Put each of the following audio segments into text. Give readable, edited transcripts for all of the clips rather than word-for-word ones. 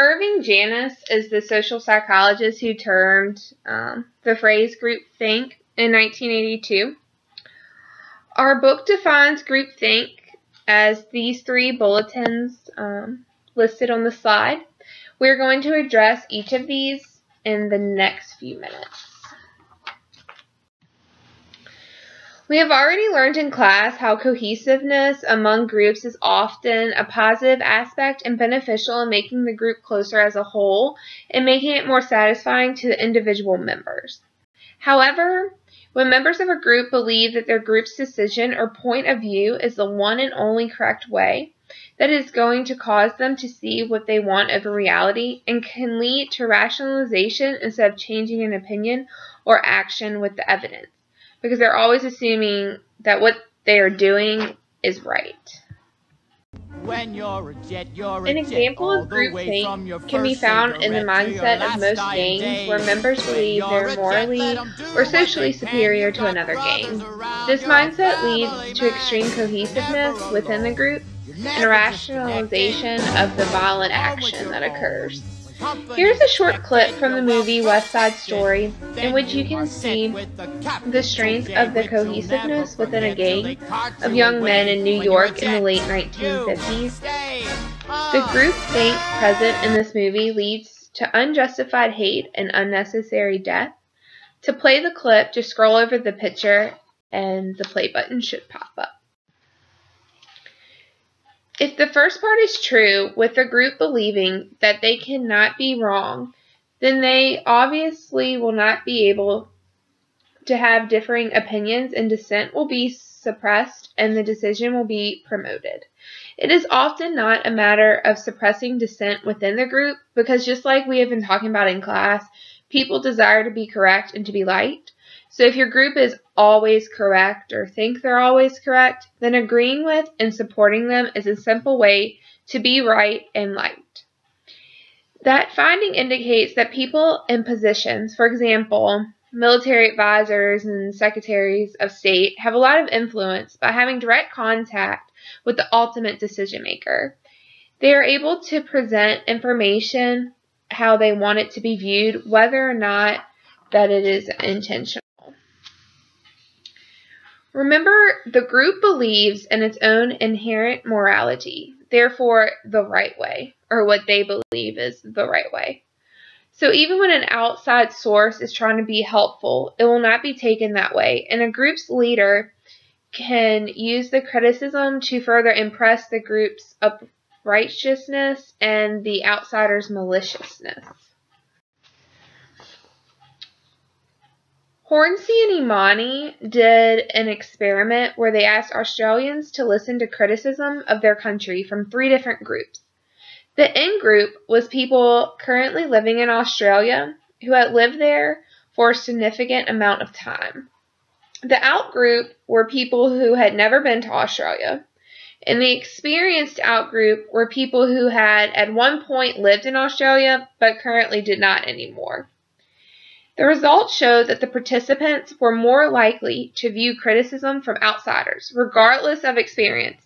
Irving Janis is the social psychologist who termed the phrase groupthink in 1982. Our book defines groupthink as these three bulletins listed on the slide. We're going to address each of these in the next few minutes. We have already learned in class how cohesiveness among groups is often a positive aspect and beneficial in making the group closer as a whole and making it more satisfying to the individual members. However, when members of a group believe that their group's decision or point of view is the one and only correct way, that is going to cause them to see what they want over reality and can lead to rationalization instead of changing an opinion or action with the evidence, because they're always assuming that what they are doing is right. When you're a jet, An example of groupthink can be found in the mindset of most gangs where members believe they're morally or socially superior to another gang. This mindset leads to extreme cohesiveness within the group and a rationalization of the violent action that occurs. Here's a short clip from the movie West Side Story in which you can see the strength of the cohesiveness within a gang of young men in New York in the late 1950s. The groupthink present in this movie leads to unjustified hate and unnecessary death. To play the clip, just scroll over the picture and the play button should pop up. If the first part is true, with the group believing that they cannot be wrong, then they obviously will not be able to have differing opinions and dissent will be suppressed and the decision will be promoted. It is often not a matter of suppressing dissent within the group because just like we have been talking about in class, people desire to be correct and to be liked. So if your group is always correct or think they're always correct, then agreeing with and supporting them is a simple way to be right and liked. That finding indicates that people in positions, for example, military advisors and secretaries of state, have a lot of influence by having direct contact with the ultimate decision maker. They are able to present information how they want it to be viewed, whether or not that it is intentional. Remember, the group believes in its own inherent morality, therefore the right way, or what they believe is the right way. So even when an outside source is trying to be helpful, it will not be taken that way, and a group's leader can use the criticism to further impress the group's uprightness and the outsider's maliciousness. Hornsey and Imani did an experiment where they asked Australians to listen to criticism of their country from 3 different groups. The in group was people currently living in Australia who had lived there for a significant amount of time. The out group were people who had never been to Australia. And the experienced out group were people who had at one point lived in Australia but currently did not anymore. The results showed that the participants were more likely to view criticism from outsiders, regardless of experience,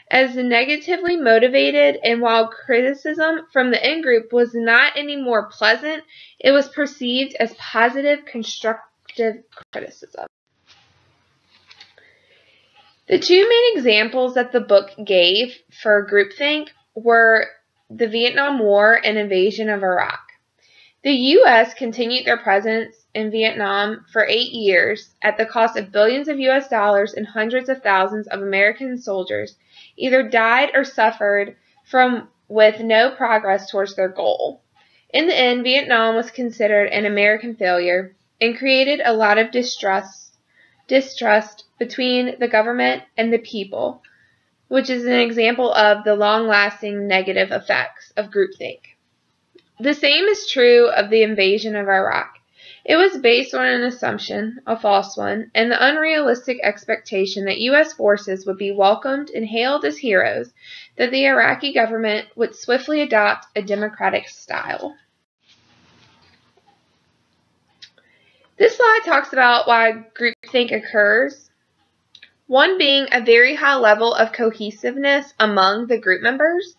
as negatively motivated, and while criticism from the in-group was not any more pleasant, it was perceived as positive, constructive criticism. The 2 main examples that the book gave for groupthink were the Vietnam War and invasion of Iraq. The U.S. continued their presence in Vietnam for 8 years at the cost of billions of U.S. dollars, and hundreds of thousands of American soldiers either died or suffered from with no progress towards their goal. In the end, Vietnam was considered an American failure and created a lot of distrust between the government and the people, which is an example of the long-lasting negative effects of groupthink. The same is true of the invasion of Iraq. It was based on an assumption, a false one, and the unrealistic expectation that U.S. forces would be welcomed and hailed as heroes, that the Iraqi government would swiftly adopt a democratic style. This slide talks about why groupthink occurs. One being a very high level of cohesiveness among the group members.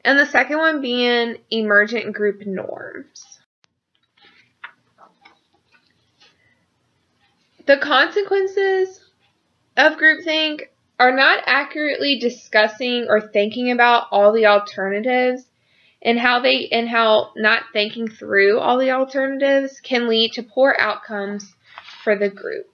And the second one being emergent group norms. The consequences of groupthink are not accurately discussing or thinking about all the alternatives, and how not thinking through all the alternatives can lead to poor outcomes for the group.